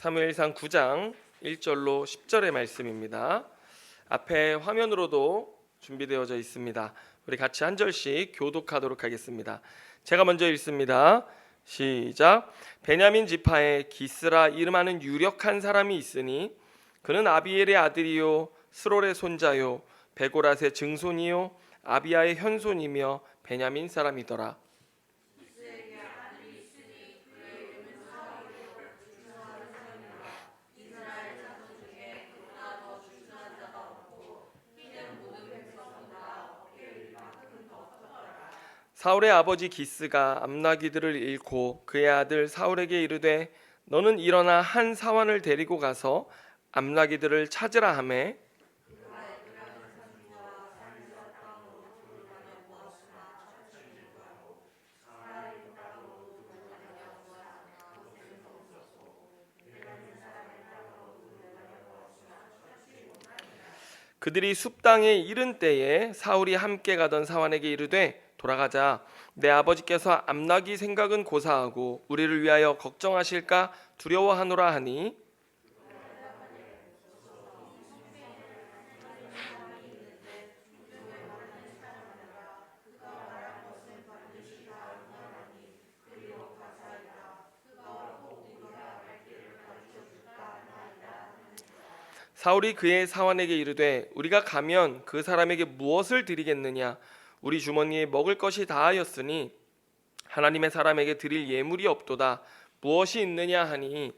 사무엘상 9장 1절로 10절의 말씀입니다. 앞에 화면으로도 준비되어져 있습니다. 우리 같이 한 절씩 교독하도록 하겠습니다. 제가 먼저 읽습니다. 시작. 베냐민 지파에 기스라 이름하는 유력한 사람이 있으니 그는 아비엘의 아들이요 스롤의 손자요 베고랏의 증손이요 아비야의 현손이며 베냐민 사람이더라. 사울의 아버지 기스가 암나기들을 잃고 그의 아들 사울에게 이르되 너는 일어나 한 사환을 데리고 가서 암나기들을 찾으라 하매 그들이 숲땅에 이른 때에 사울이 함께 가던 사환에게 이르되 돌아가자. 내 아버지께서 암나기 생각은 고사하고 우리를 위하여 걱정하실까 두려워하노라 하니 사울이 그의 사환에게 이르되 우리가 가면 그 사람에게 무엇을 드리겠느냐? 우리 주머니에 먹을 것이 다하였으니 하나님의 사람에게 드릴 예물이 없도다. 무엇이 있느냐 하니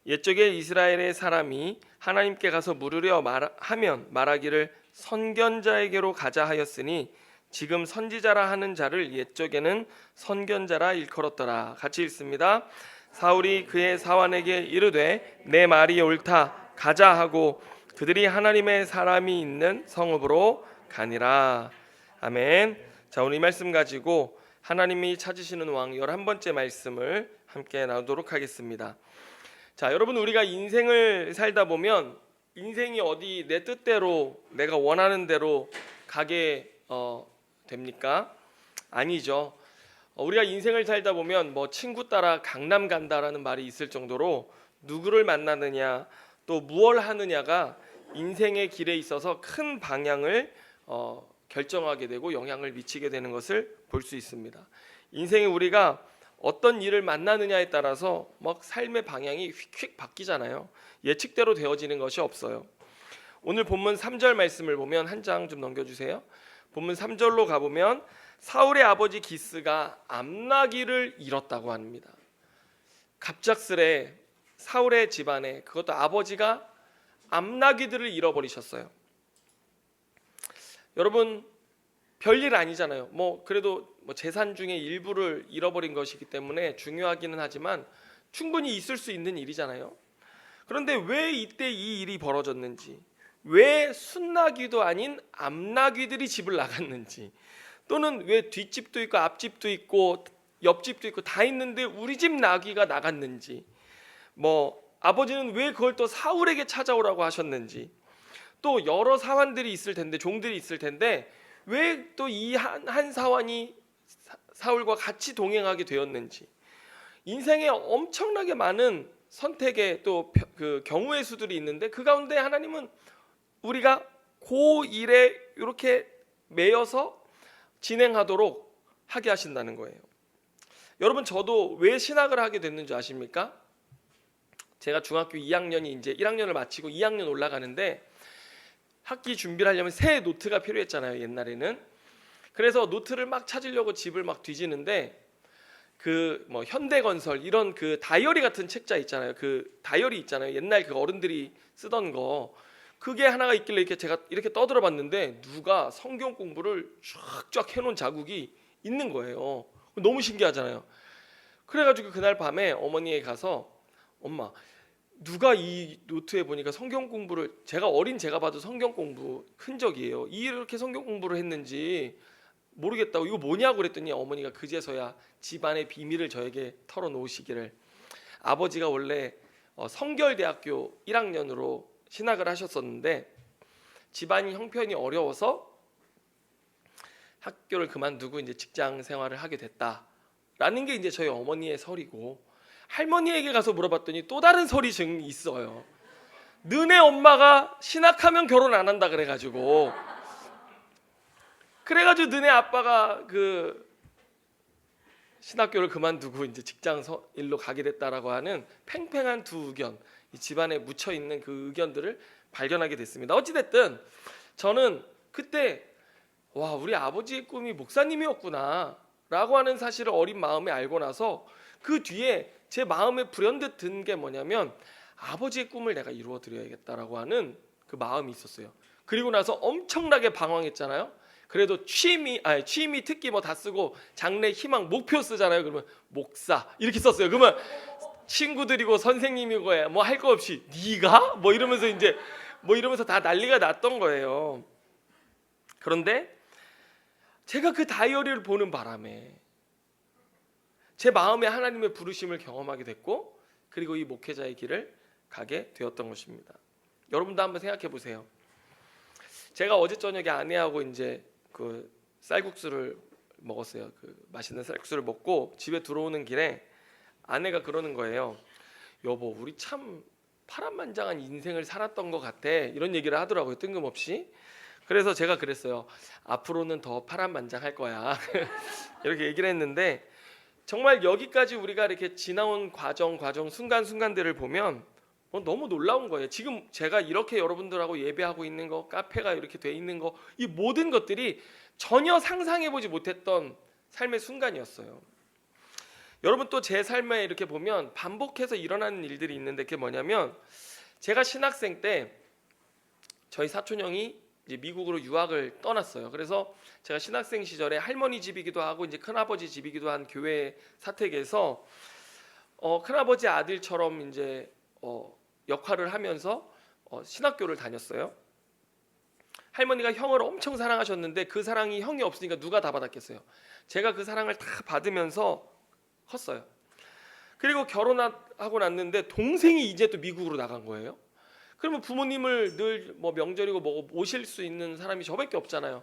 옛적에 이스라엘의 사람이 하나님께 가서 물으려 하면 말하기를 선견자에게로 가자 하였으니 지금 선지자라 하는 자를 옛적에는 선견자라 일컬었더라. 같이 읽습니다. 사울이 그의 사환에게 이르되 내 말이 옳다 가자 하고 그들이 하나님의 사람이 있는 성읍으로 가니라. 아멘. 자, 오늘 이 말씀 가지고 하나님이 찾으시는 왕 11번째 말씀을 함께 나누도록 하겠습니다. 자, 여러분, 우리가 인생을 살다 보면 인생이 어디 내 뜻대로 내가 원하는 대로 가게 됩니까? 아니죠. 우리가 인생을 살다 보면 뭐 친구 따라 강남 간다라는 말이 있을 정도로 누구를 만나느냐 또 무엇을 하느냐가 인생의 길에 있어서 큰 방향을 결정하게 되고 영향을 미치게 되는 것을 볼 수 있습니다. 인생에 우리가 어떤 일을 만나느냐에 따라서 막 삶의 방향이 휙휙 바뀌잖아요. 예측대로 되어지는 것이 없어요. 오늘 본문 3절 말씀을 보면 한 장 좀 넘겨주세요. 본문 3절로 가보면 사울의 아버지 기스가 암나기를 잃었다고 합니다. 갑작스레 사울의 집안에 그것도 아버지가 암나기들을 잃어버리셨어요. 여러분, 별일 아니잖아요. 그래도 재산 중에 일부를 잃어버린 것이기 때문에 중요하기는 하지만 충분히 있을 수 있는 일이잖아요. 그런데 왜 이때 이 일이 벌어졌는지, 왜 순나귀도 아닌 암나귀들이 집을 나갔는지, 또는 왜 뒷집도 있고 앞집도 있고 옆집도 있고 다 있는데 우리 집 나귀가 나갔는지, 아버지는 왜 그걸 또 사울에게 찾아오라고 하셨는지, 또 여러 사환들이 있을 텐데, 종들이 있을 텐데 왜 또 이 한 사환이 사울과 같이 동행하게 되었는지, 인생에 엄청나게 많은 선택의 또 그 경우의 수들이 있는데 그 가운데 하나님은 우리가 그 일에 이렇게 매여서 진행하도록 하게 하신다는 거예요. 여러분, 저도 왜 신학을 하게 됐는지 아십니까? 제가 중학교 2학년이 이제 1학년을 마치고 2학년 올라가는데 학기 준비를 하려면 새 노트가 필요했잖아요, 옛날에는. 그래서 노트를 막 찾으려고 집을 막 뒤지는데 현대건설 이런 그 다이어리 같은 책자 있잖아요. 그 다이어리 있잖아요. 옛날 그 어른들이 쓰던 거. 그게 하나가 있길래 제가 이렇게 떠들어 봤는데 누가 성경 공부를 쫙쫙 해놓은 자국이 있는 거예요. 너무 신기하잖아요. 그래가지고 그날 밤에 어머니에 가서 엄마, 누가 이 노트에 보니까 성경 공부를, 제가 봐도 성경 공부 흔적이에요. 이렇게 성경 공부를 했는지 모르겠다고 이거 뭐냐고 그랬더니 어머니가 그제서야 집안의 비밀을 저에게 털어놓으시기를, 아버지가 원래 성결대학교 1학년으로 신학을 하셨었는데 집안이 형편이 어려워서 학교를 그만두고 이제 직장 생활을 하게 됐다라는 게 이제 저희 어머니의 설이고, 할머니에게 가서 물어봤더니 또 다른 설이 지금 있어요. 너네 엄마가 신학하면 결혼 안 한다 그래가지고 너네 아빠가 그 신학교를 그만두고 이제 직장 일로 가게 됐다라고 하는 팽팽한 두 의견, 이 집안에 묻혀 있는 그 의견들을 발견하게 됐습니다. 어찌 됐든 저는 그때 와, 우리 아버지의 꿈이 목사님이었구나라고 하는 사실을 어린 마음에 알고 나서 그 뒤에 제 마음에 불현듯 든 게 뭐냐면 아버지의 꿈을 내가 이루어 드려야겠다라고 하는 그 마음이 있었어요. 그리고 나서 엄청나게 방황했잖아요. 그래도 취미 특기 뭐 다 쓰고 장래 희망 목표 쓰잖아요. 그러면 목사 이렇게 썼어요. 그러면 친구들이고 선생님이고 뭐 할 거 없이 네가 뭐 이러면서 다 난리가 났던 거예요. 그런데 제가 그 다이어리를 보는 바람에 제 마음에 하나님의 부르심을 경험하게 됐고, 그리고 이 목회자의 길을 가게 되었던 것입니다. 여러분도 한번 생각해 보세요. 제가 어제 저녁에 아내하고 이제 그 쌀국수를 먹었어요. 그 맛있는 쌀국수를 먹고 집에 들어오는 길에 아내가 그러는 거예요. 여보, 우리 참 파란만장한 인생을 살았던 것 같아. 이런 얘기를 하더라고요, 뜬금없이. 그래서 제가 그랬어요. 앞으로는 더 파란만장할 거야. 이렇게 얘기를 했는데, 정말 여기까지 우리가 이렇게 지나온 과정 순간순간들을 보면 너무 놀라운 거예요. 지금 제가 이렇게 여러분들하고 예배하고 있는 거, 카페가 이렇게 돼 있는 거, 이 모든 것들이 전혀 상상해보지 못했던 삶의 순간이었어요. 여러분, 또 제 삶에 이렇게 보면 반복해서 일어나는 일들이 있는데, 그게 뭐냐면 제가 신학생 때 저희 사촌 형이 이제 미국으로 유학을 떠났어요. 그래서 제가 신학생 시절에 할머니 집이기도 하고 이제 큰아버지 집이기도 한 교회 사택에서 큰아버지 아들처럼 이제 역할을 하면서 신학교를 다녔어요. 할머니가 형을 엄청 사랑하셨는데 그 사랑이 형이 없으니까 누가 다 받았겠어요. 제가 그 사랑을 다 받으면서 컸어요. 그리고 결혼하고 났는데 동생이 이제 또 미국으로 나간 거예요. 그러면 부모님을 늘 뭐 명절이고 뭐 모실 수 있는 사람이 저밖에 없잖아요.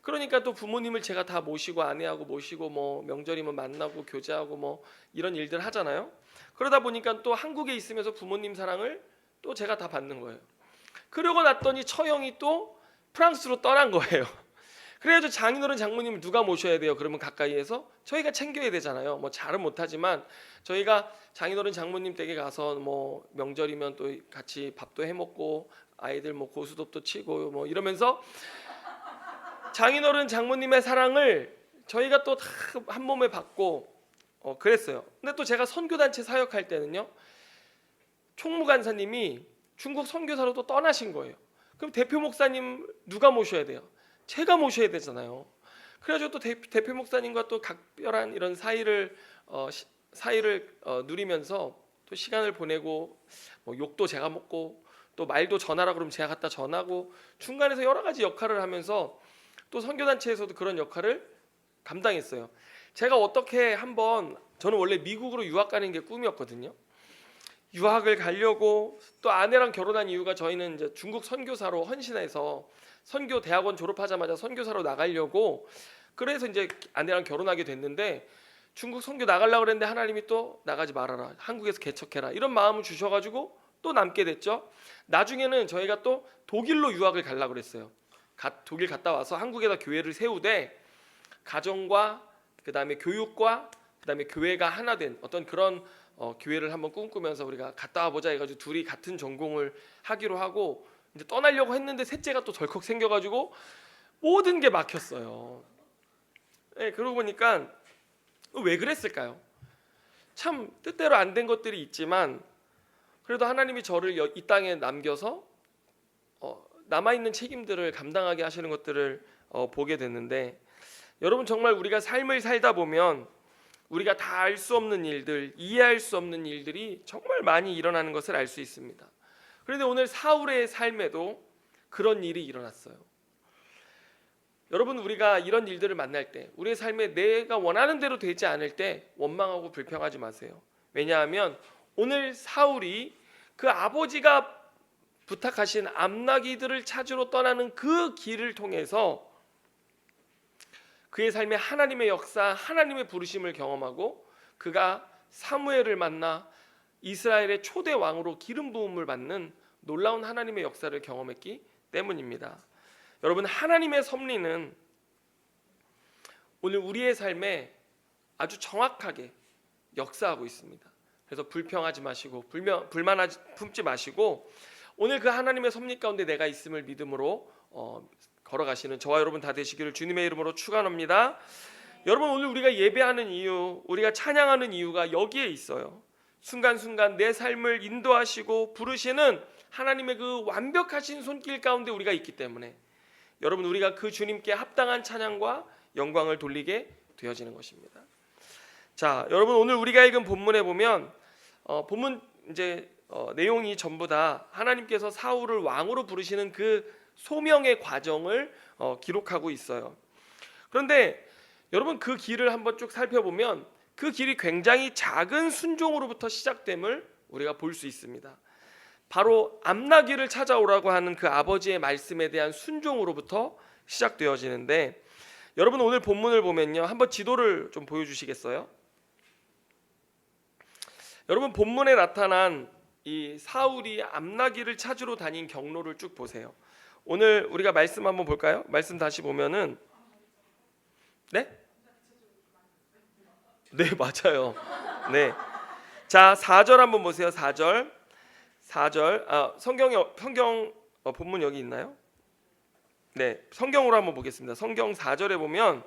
그러니까 또 부모님을 제가 다 모시고 아내하고 모시고 뭐 명절이면 만나고 교제하고 뭐 이런 일들 하잖아요. 그러다 보니까 또 한국에 있으면서 부모님 사랑을 또 제가 다 받는 거예요. 그러고 났더니 처형이 또 프랑스로 떠난 거예요. 그래가지고 장인어른 장모님을 누가 모셔야 돼요? 그러면 가까이에서 저희가 챙겨야 되잖아요. 뭐 잘은 못하지만 저희가 장인어른 장모님 댁에 가서 뭐 명절이면 또 같이 밥도 해 먹고 아이들 뭐 고스톱도 치고 뭐 이러면서 장인어른 장모님의 사랑을 저희가 또 다 한 몸에 받고 그랬어요. 근데 또 제가 선교단체 사역할 때는요, 총무간사님이 중국 선교사로 또 떠나신 거예요. 그럼 대표 목사님 누가 모셔야 돼요? 제가 모셔야 되잖아요. 그래가지고 또 대표 목사님과 또 각별한 이런 사이를 누리면서 또 시간을 보내고 뭐 욕도 제가 먹고 또 말도 전하라 그러면 제가 갖다 전하고 중간에서 여러 가지 역할을 하면서 또 선교단체에서도 그런 역할을 감당했어요. 제가 어떻게 한번, 저는 원래 미국으로 유학 가는 게 꿈이었거든요. 유학을 가려고 또 아내랑 결혼한 이유가 저희는 이제 중국 선교사로 헌신해서 선교 대학원 졸업하자마자 선교사로 나가려고, 그래서 이제 아내랑 결혼하게 됐는데 중국 선교 나가려고 그랬는데 하나님이 또 나가지 말아라, 한국에서 개척해라, 이런 마음을 주셔가지고 또 남게 됐죠. 나중에는 저희가 또 독일로 유학을 가려고 그랬어요. 독일 갔다 와서 한국에다 교회를 세우되 가정과 그다음에 교육과 그다음에 교회가 하나 된 어떤 그런 교회를 한번 꿈꾸면서 우리가 갔다 와보자 해가지고 둘이 같은 전공을 하기로 하고 이제 떠나려고 했는데 셋째가 또 덜컥 생겨가지고 모든 게 막혔어요. 네, 그러고 보니까 왜 그랬을까요? 참 뜻대로 안 된 것들이 있지만 그래도 하나님이 저를 이 땅에 남겨서 남아있는 책임들을 감당하게 하시는 것들을 보게 됐는데, 여러분 정말 우리가 삶을 살다 보면 우리가 다 알 수 없는 일들, 이해할 수 없는 일들이 정말 많이 일어나는 것을 알 수 있습니다. 그런데 오늘 사울의 삶에도 그런 일이 일어났어요. 여러분, 우리가 이런 일들을 만날 때 우리의 삶에 내가 원하는 대로 되지 않을 때 원망하고 불평하지 마세요. 왜냐하면 오늘 사울이 그 아버지가 부탁하신 암나귀들을 찾으러 떠나는 그 길을 통해서 그의 삶에 하나님의 역사, 하나님의 부르심을 경험하고 그가 사무엘을 만나 이스라엘의 초대 왕으로 기름 부음을 받는 놀라운 하나님의 역사를 경험했기 때문입니다. 여러분, 하나님의 섭리는 오늘 우리의 삶에 아주 정확하게 역사하고 있습니다. 그래서 불평하지 마시고 불만 품지 마시고 오늘 그 하나님의 섭리 가운데 내가 있음을 믿음으로 걸어가시는 저와 여러분 다 되시기를 주님의 이름으로 축원합니다. 여러분, 오늘 우리가 예배하는 이유, 우리가 찬양하는 이유가 여기에 있어요. 순간순간 내 삶을 인도하시고 부르시는 하나님의 그 완벽하신 손길 가운데 우리가 있기 때문에 여러분, 우리가 그 주님께 합당한 찬양과 영광을 돌리게 되어지는 것입니다. 자, 여러분, 오늘 우리가 읽은 본문에 보면 본문 이제 내용이 전부 다 하나님께서 사울을 왕으로 부르시는 그 소명의 과정을 기록하고 있어요. 그런데 여러분, 그 길을 한번 쭉 살펴보면 그 길이 굉장히 작은 순종으로부터 시작됨을 우리가 볼 수 있습니다. 바로 암나귀를 찾아오라고 하는 그 아버지의 말씀에 대한 순종으로부터 시작되어지는데, 여러분 오늘 본문을 보면요, 한번 지도를 좀 보여주시겠어요? 여러분, 본문에 나타난 이 사울이 암나귀를 찾으러 다닌 경로를 쭉 보세요. 오늘 우리가 말씀 한번 볼까요? 말씀 다시 보면은 네? 네, 맞아요. 네. 자, 4절 한번 보세요. 4절. 성경 본문 여기 있나요? 네, 성경으로 한번 보겠습니다. 성경 4절에 보면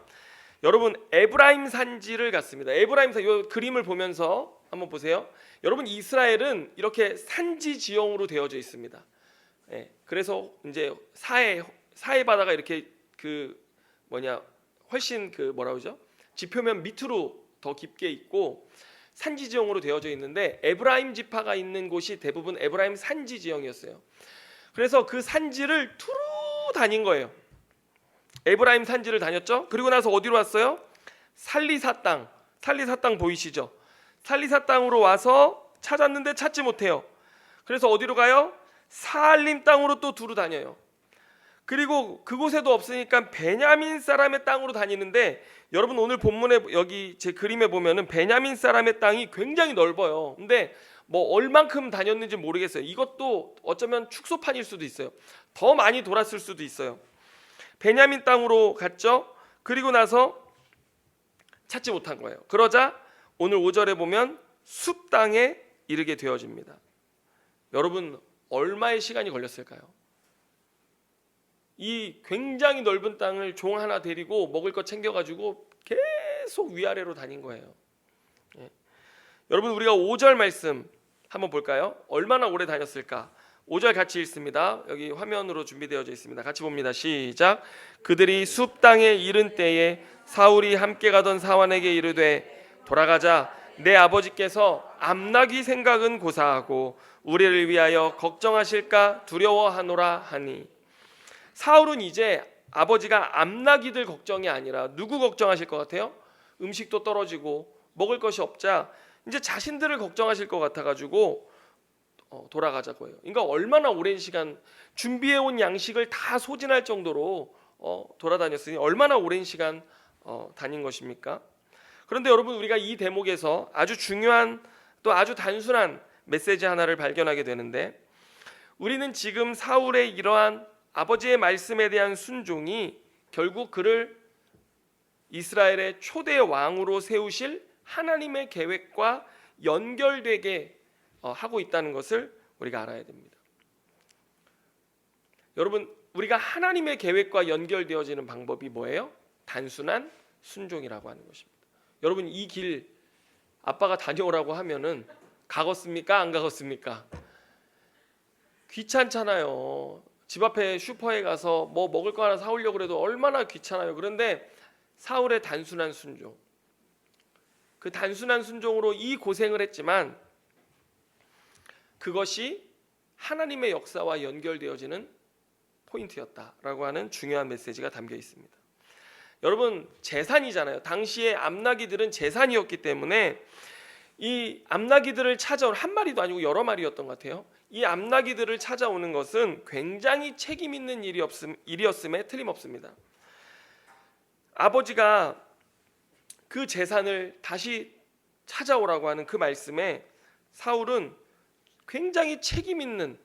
여러분 에브라임 산지를 갔습니다. 에브라임 산, 이 그림을 보면서 한번 보세요. 여러분, 이스라엘은 이렇게 산지 지형으로 되어져 있습니다. 네, 그래서 이제 사해 바다가 이렇게 훨씬 그죠? 지표면 밑으로 더 깊게 있고 산지 지형으로 되어져 있는데 에브라임 지파가 있는 곳이 대부분 에브라임 산지 지형이었어요. 그래서 그 산지를 투루 다닌 거예요. 에브라임 산지를 다녔죠. 그리고 나서 어디로 왔어요? 살리사 땅 보이시죠? 살리사 땅으로 와서 찾았는데 찾지 못해요. 그래서 어디로 가요? 사알림 땅으로 또 두루 다녀요. 그리고 그곳에도 없으니까 베냐민 사람의 땅으로 다니는데, 여러분 오늘 본문에 여기 제 그림에 보면은 베냐민 사람의 땅이 굉장히 넓어요. 근데 뭐 얼만큼 다녔는지 모르겠어요. 이것도 어쩌면 축소판일 수도 있어요. 더 많이 돌았을 수도 있어요. 베냐민 땅으로 갔죠. 그리고 나서 찾지 못한 거예요. 그러자 오늘 5절에 보면 숲 땅에 이르게 되어집니다. 여러분, 얼마의 시간이 걸렸을까요? 이 굉장히 넓은 땅을 종 하나 데리고 먹을 거 챙겨가지고 계속 위아래로 다닌 거예요. 예. 여러분, 우리가 5절 말씀 한번 볼까요? 얼마나 오래 다녔을까? 5절 같이 읽습니다. 여기 화면으로 준비되어져 있습니다. 같이 봅니다. 시작. 그들이 숲 땅에 이른 때에 사울이 함께 가던 사환에게 이르되 돌아가자. 내 아버지께서 암나귀 생각은 고사하고 우리를 위하여 걱정하실까 두려워하노라 하니. 사울은 이제 아버지가 암나귀들 걱정이 아니라 누구 걱정하실 것 같아요? 음식도 떨어지고 먹을 것이 없자 이제 자신들을 걱정하실 것 같아가지고 돌아가자고 해요. 그러니까 얼마나 오랜 시간 준비해온 양식을 다 소진할 정도로 돌아다녔으니 얼마나 오랜 시간 다닌 것입니까? 그런데 여러분, 우리가 이 대목에서 아주 중요한 또 아주 단순한 메시지 하나를 발견하게 되는데, 우리는 지금 사울의 이러한 아버지의 말씀에 대한 순종이 결국 그를 이스라엘의 초대 왕으로 세우실 하나님의 계획과 연결되게 하고 있다는 것을 우리가 알아야 됩니다. 여러분, 우리가 하나님의 계획과 연결되어지는 방법이 뭐예요? 단순한 순종이라고 하는 것입니다. 여러분, 이 길 아빠가 다녀오라고 하면은 가겠습니까? 안 가겠습니까? 귀찮잖아요. 집 앞에 슈퍼에 가서 뭐 먹을 거 하나 사오려고 해도 얼마나 귀찮아요. 그런데 사울의 단순한 순종, 그 단순한 순종으로 이 고생을 했지만 그것이 하나님의 역사와 연결되어지는 포인트였다라고 하는 중요한 메시지가 담겨 있습니다. 여러분, 재산이잖아요. 당시에 암나귀들은 재산이었기 때문에 이 암나귀들을 찾아온 한 마리도 아니고 여러 마리였던 것 같아요. 이 암나귀들을 찾아오는 것은 굉장히 책임 있는 일이었음에 틀림없습니다. 아버지가 그 재산을 다시 찾아오라고 하는 그 말씀에 사울은 굉장히 책임 있는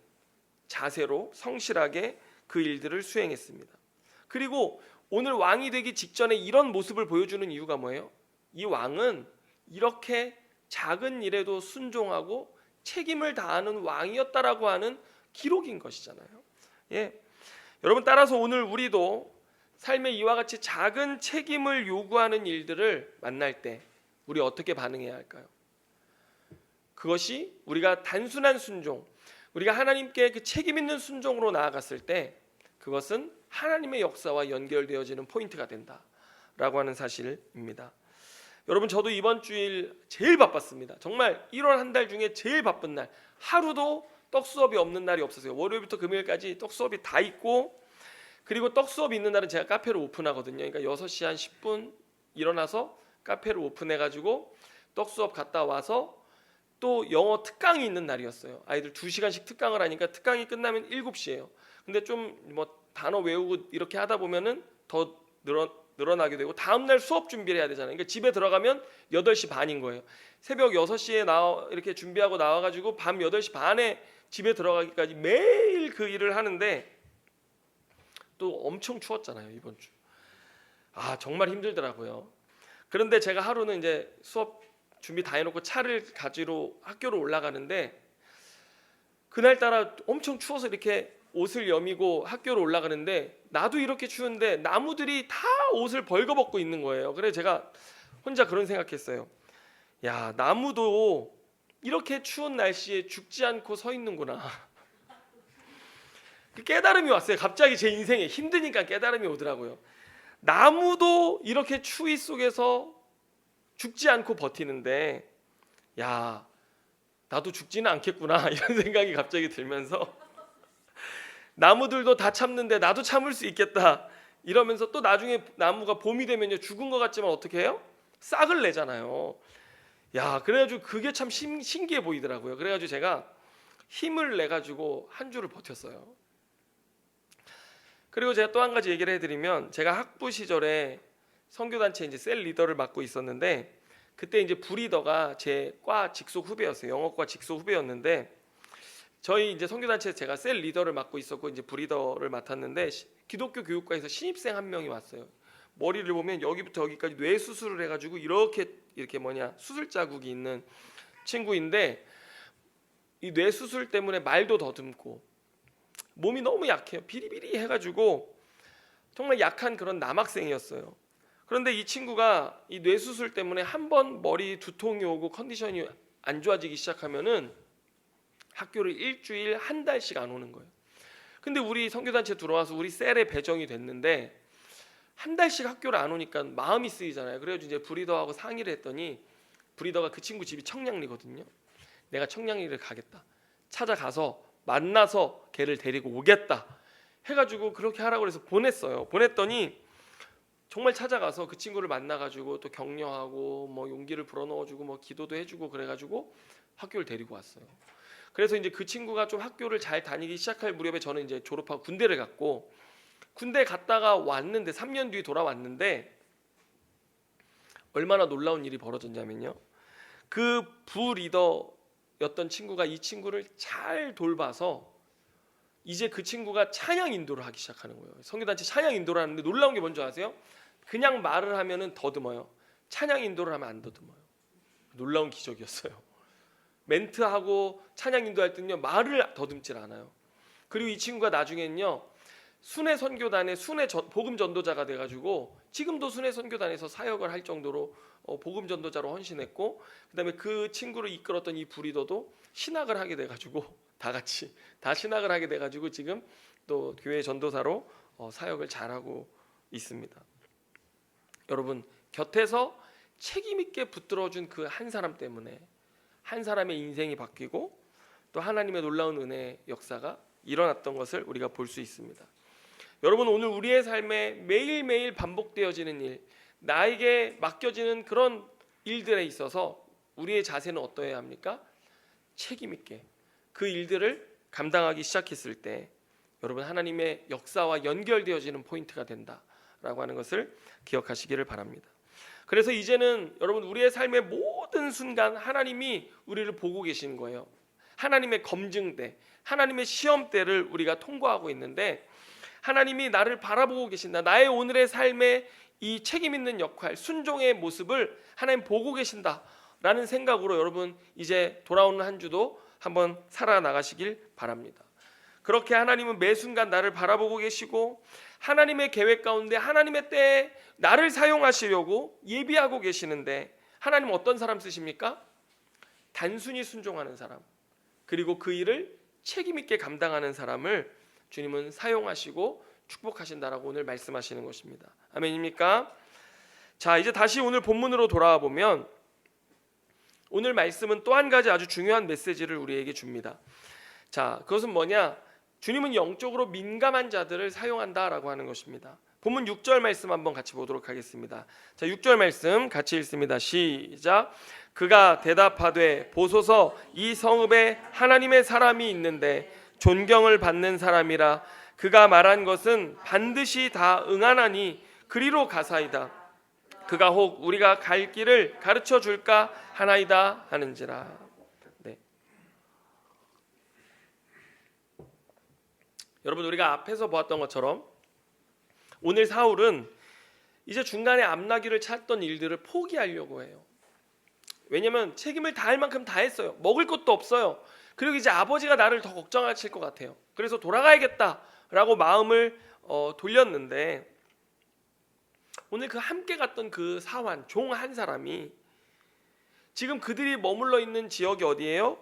자세로 성실하게 그 일들을 수행했습니다. 그리고 오늘 왕이 되기 직전에 이런 모습을 보여주는 이유가 뭐예요? 이 왕은 이렇게 작은 일에도 순종하고 책임을 다하는 왕이었다라고 하는 기록인 것이잖아요. 예. 여러분, 따라서 오늘 우리도 삶의 이와 같이 작은 책임을 요구하는 일들을 만날 때 우리 어떻게 반응해야 할까요? 그것이 우리가 단순한 순종, 우리가 하나님께 그 책임 있는 순종으로 나아갔을 때 그것은 하나님의 역사와 연결되어지는 포인트가 된다라고 하는 사실입니다. 여러분, 저도 이번 주일 제일 바빴습니다. 정말 1월 한 달 중에 제일 바쁜 날, 하루도 떡 수업이 없는 날이 없었어요. 월요일부터 금요일까지 떡 수업이 다 있고, 그리고 떡 수업이 있는 날은 제가 카페를 오픈하거든요. 그러니까 6시 한 10분 일어나서 카페를 오픈해가지고 떡 수업 갔다 와서 또 영어 특강이 있는 날이었어요. 아이들 2시간씩 특강을 하니까 특강이 끝나면 7시예요. 근데 좀 뭐 단어 외우고 이렇게 하다 보면은 더 늘어나게 되고 다음 날 수업 준비를 해야 되잖아요. 그러니까 집에 들어가면 8시 반인 거예요. 새벽 6시에 이렇게 준비하고 나와가지고 밤 8시 반에 집에 들어가기까지 매일 그 일을 하는데 또 엄청 추웠잖아요, 이번 주. 정말 힘들더라고요. 그런데 제가 하루는 이제 수업 준비 다 해놓고 차를 가지러 학교로 올라가는데 그날따라 엄청 추워서 이렇게 옷을 여미고 학교로 올라가는데 나도 이렇게 추운데 나무들이 다 옷을 벌거벗고 있는 거예요. 그래서 제가 혼자 그런 생각했어요. 야, 나무도 이렇게 추운 날씨에 죽지 않고 서 있는구나. 그 깨달음이 왔어요. 갑자기 제 인생에 힘드니까 깨달음이 오더라고요. 나무도 이렇게 추위 속에서 죽지 않고 버티는데 야, 나도 죽지는 않겠구나 이런 생각이 갑자기 들면서 나무들도 다 참는데 나도 참을 수 있겠다 이러면서 또 나중에 나무가 봄이 되면요 죽은 것 같지만 어떻게 해요? 싹을 내잖아요. 야, 그래가지고 그게 참 신기해 보이더라고요. 그래가지고 제가 힘을 내가지고 한 주를 버텼어요. 그리고 제가 또 한 가지 얘기를 해드리면 제가 학부 시절에 선교단체 이제 셀 리더를 맡고 있었는데 그때 이제 부리더가 제 과 직속 후배였어요. 영어과 직속 후배였는데 저희 이제 선교단체에서 제가 셀 리더를 맡고 있었고 이제 부리더를 맡았는데 기독교 교육과에서 신입생 한 명이 왔어요. 머리를 보면 여기부터 여기까지 뇌 수술을 해가지고 이렇게 수술 자국이 있는 친구인데 이 뇌 수술 때문에 말도 더듬고 몸이 너무 약해요. 비리비리 해가지고 정말 약한 그런 남학생이었어요. 그런데 이 친구가 이 뇌 수술 때문에 한 번 머리 두통이 오고 컨디션이 안 좋아지기 시작하면은 학교를 일주일 한 달씩 안 오는 거예요. 근데 우리 선교단체 들어와서 우리 셀에 배정이 됐는데 한 달씩 학교를 안 오니까 마음이 쓰이잖아요. 그래가지고 이제 브리더하고 상의를 했더니 브리더가 그 친구 집이 청량리거든요. 내가 청량리를 가겠다. 찾아가서 만나서 걔를 데리고 오겠다. 해가지고 그렇게 하라고 해서 보냈어요. 보냈더니 정말 찾아가서 그 친구를 만나가지고 또 격려하고 뭐 용기를 불어넣어주고 뭐 기도도 해주고 그래가지고 학교를 데리고 왔어요. 그래서 이제 그 친구가 좀 학교를 잘 다니기 시작할 무렵에 저는 이제 졸업하고 군대를 갔고 군대 갔다가 왔는데 3년 뒤에 돌아왔는데 얼마나 놀라운 일이 벌어졌냐면요. 그 부리더였던 친구가 이 친구를 잘 돌봐서 이제 그 친구가 찬양 인도를 하기 시작하는 거예요. 선교단체 찬양 인도를 하는데 놀라운 게 뭔지 아세요? 그냥 말을 하면은 더듬어요. 찬양 인도를 하면 안 더듬어요. 놀라운 기적이었어요. 멘트하고 찬양 인도할 때는요 말을 더듬질 않아요. 그리고 이 친구가 나중에는요 순회 선교단의 순회 복음 전도자가 돼가지고 지금도 순회 선교단에서 사역을 할 정도로 복음 전도자로 헌신했고 그다음에 그 친구를 이끌었던 이 부리더도 신학을 하게 돼가지고 다 같이 다 신학을 하게 돼가지고 지금 또 교회 전도사로 사역을 잘하고 있습니다. 여러분, 곁에서 책임 있게 붙들어준 그 한 사람 때문에 한 사람의 인생이 바뀌고 또 하나님의 놀라운 은혜의 역사가 일어났던 것을 우리가 볼 수 있습니다. 여러분, 오늘 우리의 삶에 매일매일 반복되어지는 일, 나에게 맡겨지는 그런 일들에 있어서 우리의 자세는 어떠해야 합니까? 책임 있게 그 일들을 감당하기 시작했을 때 여러분 하나님의 역사와 연결되어지는 포인트가 된다라고 하는 것을 기억하시기를 바랍니다. 그래서 이제는 여러분 우리의 삶의 모든 순간 하나님이 우리를 보고 계시는 거예요. 하나님의 검증대, 하나님의 시험대를 우리가 통과하고 있는데 하나님이 나를 바라보고 계신다. 나의 오늘의 삶의 이 책임 있는 역할, 순종의 모습을 하나님 보고 계신다라는 생각으로 여러분 이제 돌아오는 한 주도 한번 살아나가시길 바랍니다. 그렇게 하나님은 매 순간 나를 바라보고 계시고 하나님의 계획 가운데 하나님의 때에 나를 사용하시려고 예비하고 계시는데 하나님은 어떤 사람 쓰십니까? 단순히 순종하는 사람, 그리고 그 일을 책임 있게 감당하는 사람을 주님은 사용하시고 축복하신다라고 오늘 말씀하시는 것입니다. 아멘입니까? 자, 이제 다시 오늘 본문으로 돌아와 보면 오늘 말씀은 또 한 가지 아주 중요한 메시지를 우리에게 줍니다. 자, 그것은 뭐냐? 주님은 영적으로 민감한 자들을 사용한다라고 하는 것입니다. 본문 6절 말씀 한번 같이 보도록 하겠습니다. 자, 6절 말씀 같이 읽습니다. 시작. 그가 대답하되 보소서 이 성읍에 하나님의 사람이 있는데 존경을 받는 사람이라 그가 말한 것은 반드시 다 응하나니 그리로 가사이다. 그가 혹 우리가 갈 길을 가르쳐 줄까 하나이다 하는지라. 네. 여러분 우리가 앞에서 보았던 것처럼 오늘 사울은 이제 중간에 앞나기를 찾던 일들을 포기하려고 해요. 왜냐하면 책임을 다할 만큼 다 했어요. 먹을 것도 없어요. 그리고 이제 아버지가 나를 더 걱정하실 것 같아요. 그래서 돌아가야겠다라고 마음을 돌렸는데 오늘 그 함께 갔던 그 사환, 종 한 사람이 지금 그들이 머물러 있는 지역이 어디예요?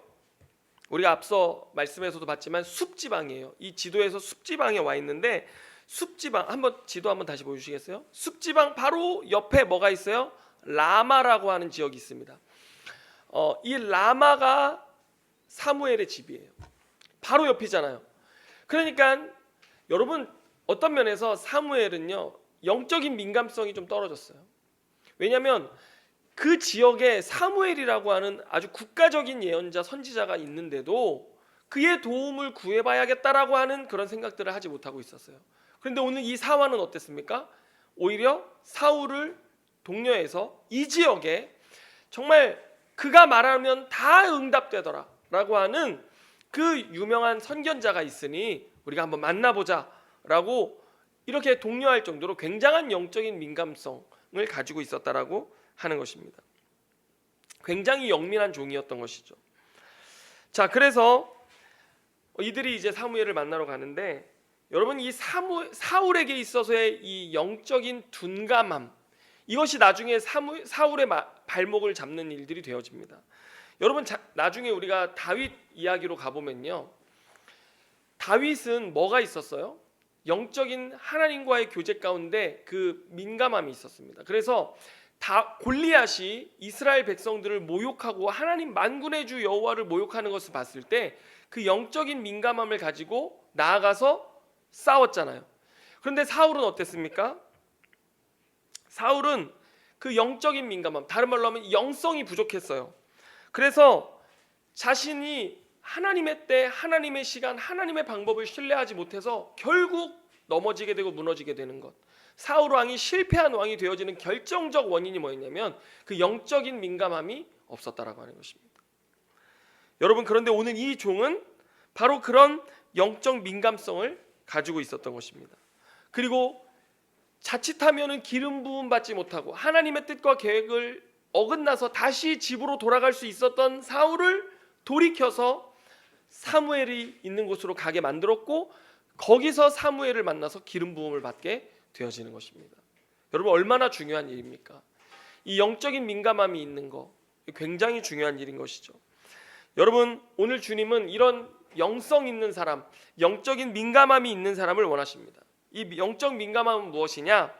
우리가 앞서 말씀에서도 봤지만 숲지방이에요. 이 지도에서 숲지방에 와 있는데 숲지방 한번 지도 한번 다시 보여주시겠어요? 숲지방 바로 옆에 뭐가 있어요? 라마라고 하는 지역이 있습니다. 이 라마가 사무엘의 집이에요. 바로 옆이잖아요. 그러니까 여러분 어떤 면에서 사무엘은요 영적인 민감성이 좀 떨어졌어요. 왜냐하면 그 지역에 사무엘이라고 하는 아주 국가적인 예언자 선지자가 있는데도 그의 도움을 구해봐야겠다라고 하는 그런 생각들을 하지 못하고 있었어요. 그런데 오늘 이 사환은 어땠습니까? 오히려 사울을 독려해서 이 지역에 정말 그가 말하면 다 응답되더라 라고 하는 그 유명한 선견자가 있으니 우리가 한번 만나보자라고 이렇게 독려할 정도로 굉장한 영적인 민감성을 가지고 있었다라고 하는 것입니다. 굉장히 영민한 종이었던 것이죠. 자, 그래서 이들이 이제 사무엘을 만나러 가는데 여러분 이 사울에게 있어서의 이 영적인 둔감함 이것이 나중에 사울의 발목을 잡는 일들이 되어집니다. 여러분 나중에 우리가 다윗 이야기로 가보면요 다윗은 뭐가 있었어요? 영적인 하나님과의 교제 가운데 그 민감함이 있었습니다. 그래서 골리앗이 이스라엘 백성들을 모욕하고 하나님 만군의 주 여호와를 모욕하는 것을 봤을 때 그 영적인 민감함을 가지고 나아가서 싸웠잖아요. 그런데 사울은 어땠습니까? 사울은 그 영적인 민감함, 다른 말로 하면 영성이 부족했어요. 그래서 자신이 하나님의 때, 하나님의 시간, 하나님의 방법을 신뢰하지 못해서 결국 넘어지게 되고 무너지게 되는 것. 사울 왕이 실패한 왕이 되어지는 결정적 원인이 뭐였냐면 그 영적인 민감함이 없었다라고 하는 것입니다. 여러분 그런데 오늘 이 종은 바로 그런 영적 민감성을 가지고 있었던 것입니다. 그리고 자칫하면은 기름 부음 받지 못하고 하나님의 뜻과 계획을 어긋나서 다시 집으로 돌아갈 수 있었던 사울을 돌이켜서 사무엘이 있는 곳으로 가게 만들었고 거기서 사무엘을 만나서 기름 부음을 받게 되어지는 것입니다. 여러분 얼마나 중요한 일입니까? 이 영적인 민감함이 있는 거 굉장히 중요한 일인 것이죠. 여러분 오늘 주님은 이런 영성 있는 사람, 영적인 민감함이 있는 사람을 원하십니다. 이 영적 민감함은 무엇이냐?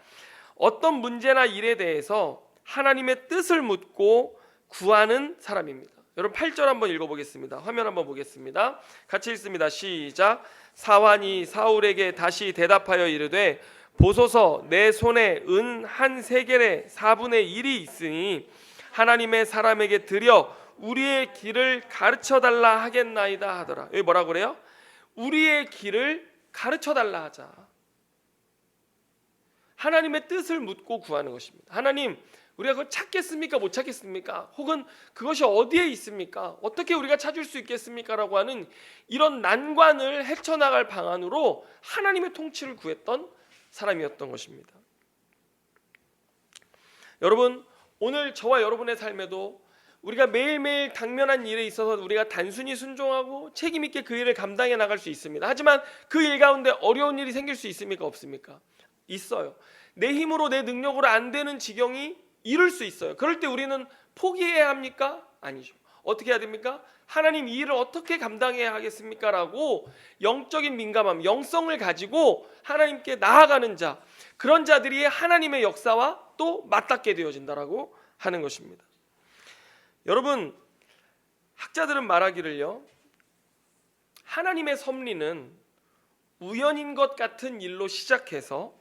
어떤 문제나 일에 대해서 하나님의 뜻을 묻고 구하는 사람입니다. 여러분 8절 한번 읽어보겠습니다. 화면 한번 보겠습니다. 같이 읽습니다. 시작. 사환이 사울에게 다시 대답하여 이르되 보소서 내 손에 은 한 세겔의 4분의 1이 있으니 하나님의 사람에게 드려 우리의 길을 가르쳐 달라 하겠나이다 하더라. 여기 뭐라고 그래요? 우리의 길을 가르쳐 달라 하자. 하나님의 뜻을 묻고 구하는 것입니다. 하나님, 우리가 그걸 찾겠습니까? 못 찾겠습니까? 혹은 그것이 어디에 있습니까? 어떻게 우리가 찾을 수 있겠습니까? 라고 하는 이런 난관을 헤쳐나갈 방안으로 하나님의 통치를 구했던 사람이었던 것입니다. 여러분, 오늘 저와 여러분의 삶에도 우리가 매일매일 당면한 일에 있어서 우리가 단순히 순종하고 책임 있게 그 일을 감당해 나갈 수 있습니다. 하지만 그 일 가운데 어려운 일이 생길 수 있습니까? 없습니까? 있어요. 내 힘으로 내 능력으로 안 되는 지경이 이룰 수 있어요. 그럴 때 우리는 포기해야 합니까? 아니죠. 어떻게 해야 됩니까? 하나님, 이 일을 어떻게 감당해야 하겠습니까? 라고 영적인 민감함, 영성을 가지고 하나님께 나아가는 자, 그런 자들이 하나님의 역사와 또 맞닿게 되어진다라고 하는 것입니다. 여러분, 학자들은 말하기를요, 하나님의 섭리는 우연인 것 같은 일로 시작해서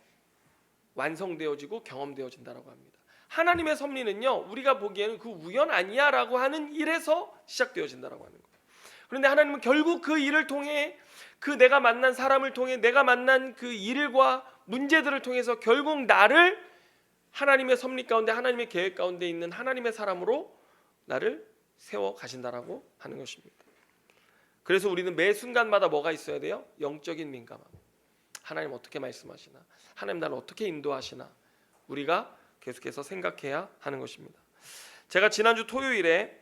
완성되어지고 경험되어진다라고 합니다. 하나님의 섭리는요, 우리가 보기에는 그 우연 아니야 라고 하는 일에서 시작되어진다라고 하는 거예요. 그런데 하나님은 결국 그 일을 통해, 그 내가 만난 사람을 통해, 내가 만난 그 일과 문제들을 통해서 결국 나를 하나님의 섭리 가운데, 하나님의 계획 가운데 있는 하나님의 사람으로 나를 세워 가신다라고 하는 것입니다. 그래서 우리는 매 순간마다 뭐가 있어야 돼요? 영적인 민감함. 하나님 어떻게 말씀하시나? 하나님 나를 어떻게 인도하시나? 우리가 계속해서 생각해야 하는 것입니다. 제가 지난주 토요일에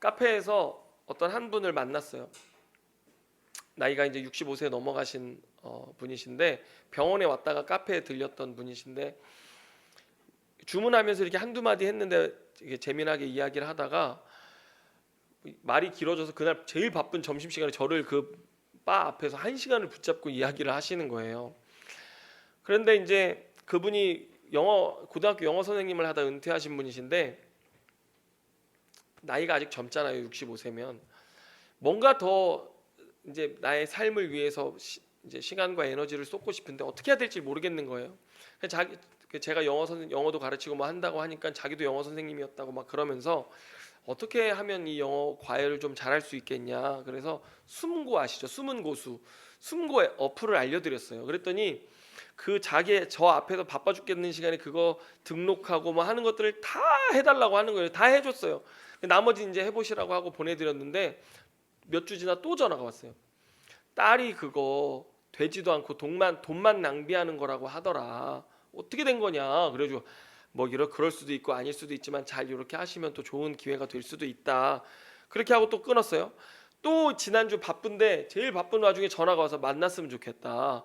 카페에서 어떤 한 분을 만났어요. 나이가 이제 65세 넘어가신 분이신데, 병원에 왔다가 카페에 들렸던 분이신데, 주문하면서 이렇게 한두 마디 했는데 이게 재미나게 이야기를 하다가 말이 길어져서 그날 제일 바쁜 점심시간에 저를 그 바 앞에서 1시간을 붙잡고 이야기를 하시는 거예요. 그런데 이제 그분이 고등학교 영어 선생님을 하다 은퇴하신 분이신데, 나이가 아직 젊잖아요. 65세면 뭔가 더 이제 나의 삶을 위해서 이제 시간과 에너지를 쏟고 싶은데 어떻게 해야 될지 모르겠는 거예요. 제가 영어도 가르치고 뭐 한다고 하니까 자기도 영어 선생님이었다고 막 그러면서 어떻게 하면 이 영어 과외를 좀 잘할 수 있겠냐. 그래서 숨고 아시죠? 숨은 고수, 숨고 어플을 알려드렸어요. 그랬더니 저 앞에서 바빠 죽겠는 시간에 그거 등록하고 뭐 하는 것들을 다 해달라고 하는 거예요. 다 해줬어요. 나머지 이제 해보시라고 하고 보내드렸는데 몇 주 지나 또 전화가 왔어요. 딸이 그거 되지도 않고 돈만 낭비하는 거라고 하더라. 어떻게 된 거냐. 그래가지고 뭐 그럴 수도 있고 아닐 수도 있지만 잘 이렇게 하시면 또 좋은 기회가 될 수도 있다. 그렇게 하고 또 끊었어요. 또 지난주 바쁜데 제일 바쁜 와중에 전화가 와서 만났으면 좋겠다.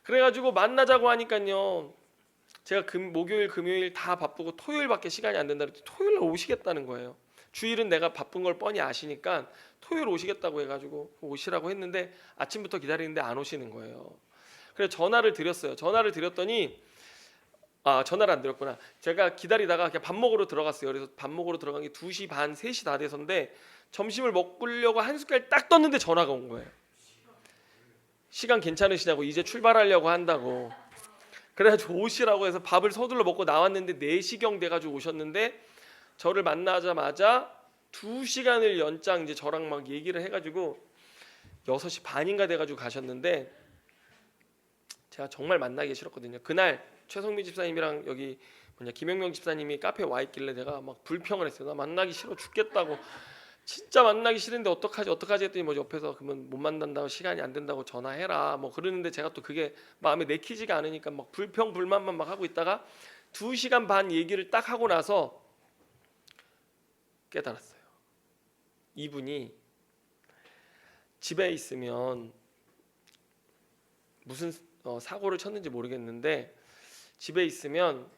그래가지고 만나자고 하니까요, 제가 목요일 금요일 다 바쁘고 토요일밖에 시간이 안 된다 그랬더니 토요일에 오시겠다는 거예요. 주일은 내가 바쁜 걸 뻔히 아시니까 토요일 오시겠다고 해가지고 오시라고 했는데 아침부터 기다리는데 안 오시는 거예요. 그래서 전화를 드렸어요. 전화를 드렸더니 전화를 안 드렸구나. 제가 기다리다가 그냥 밥 먹으러 들어갔어요. 그래서 밥 먹으러 들어간 게 2시 반, 3시 다 돼서인데 점심을 먹으려고 한 숟갈 딱 떴는데 전화가 온 거예요. 시간 괜찮으시냐고, 이제 출발하려고 한다고. 그래가지고 오시라고 해서 밥을 서둘러 먹고 나왔는데 4시경 돼가지고 오셨는데, 저를 만나자마자 2시간을 연장 이제 저랑 막 얘기를 해가지고 6시 반인가 돼가지고 가셨는데, 제가 정말 만나기 싫었거든요. 그날 최성민 집사님이랑 여기 김영명 집사님이 카페에 와 있길래 내가 막 불평을 했어요. 나 만나기 싫어 죽겠다고. 진짜 만나기 싫은데 어떡하지 했더니 뭐 옆에서 그러면 못 만난다고, 시간이 안 된다고 전화해라 뭐 그러는데, 제가 또 그게 마음에 내키지가 않으니까 막 불평불만만 막 하고 있다가 2시간 반 얘기를 딱 하고 나서 깨달았어요. 이분이 집에 있으면 무슨 사고를 쳤는지 모르겠는데, 집에 있으면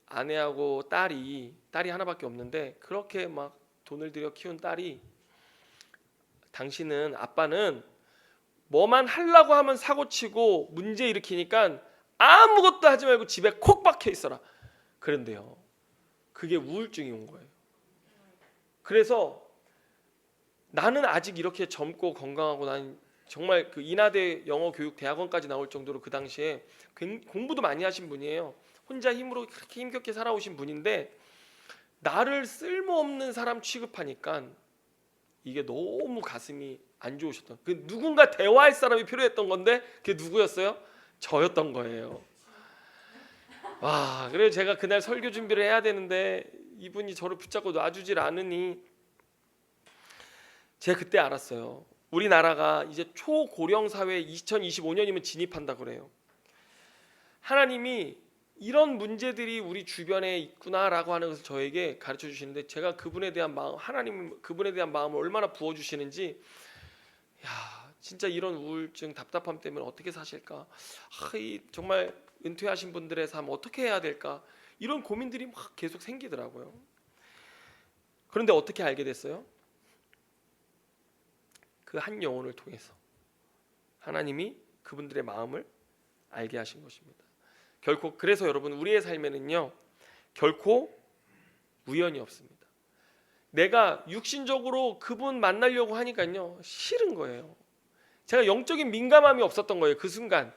아내하고 딸이 하나밖에 없는데 그렇게 막 돈을 들여 키운 딸이, 당신은, 아빠는 뭐만 하려고 하면 사고치고 문제 일으키니까 아무것도 하지 말고 집에 콕 박혀 있어라. 그런데요, 그게 우울증이 온 거예요. 그래서 나는 아직 이렇게 젊고 건강하고, 난 정말 그 인하대 영어 교육 대학원까지 나올 정도로 그 당시에 공부도 많이 하신 분이에요. 혼자 힘으로 그렇게 힘겹게 살아오신 분인데, 나를 쓸모없는 사람 취급하니까 이게 너무 가슴이 안 좋으셨던, 그 누군가 대화할 사람이 필요했던 건데 그게 누구였어요? 저였던 거예요. 와, 그래서 제가 그날 설교 준비를 해야 되는데 이분이 저를 붙잡고 놔주질 않으니 제가 그때 알았어요. 우리나라가 이제 초고령 사회에 2025년이면 진입한다 그래요. 하나님이 이런 문제들이 우리 주변에 있구나라고 하는 것을 저에게 가르쳐 주시는데, 제가 그분에 대한 마음, 하나님 그분에 대한 마음을 얼마나 부어 주시는지, 야, 진짜 이런 우울증, 답답함 때문에 어떻게 사실까? 이 정말 은퇴하신 분들의 삶 어떻게 해야 될까? 이런 고민들이 막 계속 생기더라고요. 그런데 어떻게 알게 됐어요? 그 한 영혼을 통해서 하나님이 그분들의 마음을 알게 하신 것입니다. 결코, 그래서 여러분, 우리의 삶에는요 결코 우연이 없습니다. 내가 육신적으로 그분 만나려고 하니까요 싫은 거예요. 제가 영적인 민감함이 없었던 거예요. 그 순간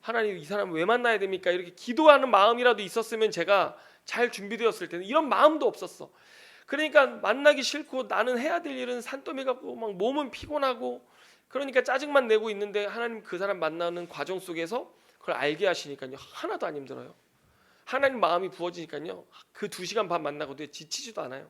하나님, 이 사람 왜 만나야 됩니까? 이렇게 기도하는 마음이라도 있었으면 제가 잘 준비되었을 텐데 이런 마음도 없었어. 그러니까 만나기 싫고 나는 해야 될 일은 산더미 같고 막 몸은 피곤하고, 그러니까 짜증만 내고 있는데 하나님 그 사람 만나는 과정 속에서 그걸 알게 하시니까요 하나도 안 힘들어요. 하나님 마음이 부어지니까요 그 2시간 반 만나고도 지치지도 않아요.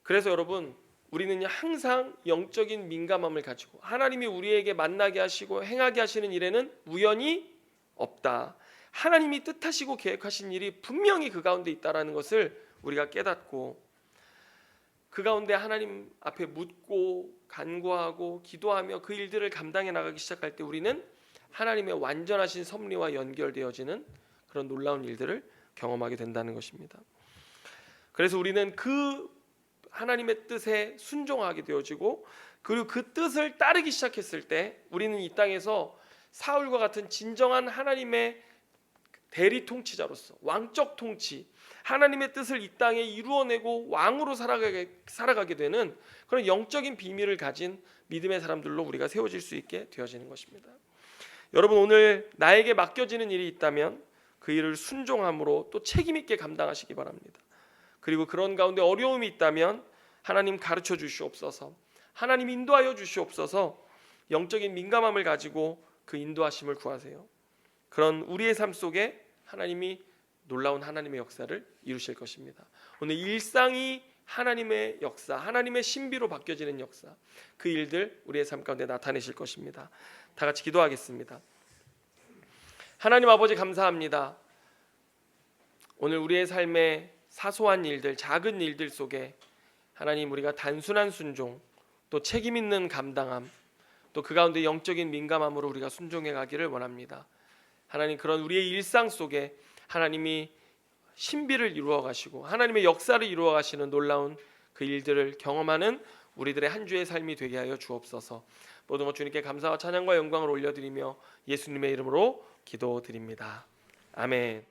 그래서 여러분, 우리는요 항상 영적인 민감함을 가지고 하나님이 우리에게 만나게 하시고 행하게 하시는 일에는 우연이 없다. 하나님이 뜻하시고 계획하신 일이 분명히 그 가운데 있다라는 것을 우리가 깨닫고, 그 가운데 하나님 앞에 묻고 간구하고 기도하며 그 일들을 감당해 나가기 시작할 때 우리는 하나님의 완전하신 섭리와 연결되어지는 그런 놀라운 일들을 경험하게 된다는 것입니다. 그래서 우리는 그 하나님의 뜻에 순종하게 되어지고, 그리고 그 뜻을 따르기 시작했을 때 우리는 이 땅에서 사울과 같은 진정한 하나님의 대리 통치자로서 왕적 통치, 하나님의 뜻을 이 땅에 이루어내고 왕으로 살아가게 되는 그런 영적인 비밀을 가진 믿음의 사람들로 우리가 세워질 수 있게 되어지는 것입니다. 여러분, 오늘 나에게 맡겨지는 일이 있다면 그 일을 순종함으로 또 책임 있게 감당하시기 바랍니다. 그리고 그런 가운데 어려움이 있다면 하나님 가르쳐 주시옵소서, 하나님 인도하여 주시옵소서, 영적인 민감함을 가지고 그 인도하심을 구하세요. 그런 우리의 삶 속에 하나님이 놀라운 하나님의 역사를 이루실 것입니다. 오늘 일상이 하나님의 역사, 하나님의 신비로 바뀌어지는 역사, 그 일들 우리의 삶 가운데 나타내실 것입니다. 다 같이 기도하겠습니다. 하나님 아버지, 감사합니다. 오늘 우리의 삶의 사소한 일들, 작은 일들 속에 하나님, 우리가 단순한 순종, 또 책임 있는 감당함, 또 그 가운데 영적인 민감함으로 우리가 순종해 가기를 원합니다. 하나님, 그런 우리의 일상 속에 하나님이 신비를 이루어 가시고 하나님의 역사를 이루어 가시는 놀라운 그 일들을 경험하는 우리들의 한 주의 삶이 되게 하여 주옵소서. 모든 것 주님께 감사와 찬양과 영광을 올려드리며 예수님의 이름으로 기도드립니다. 아멘.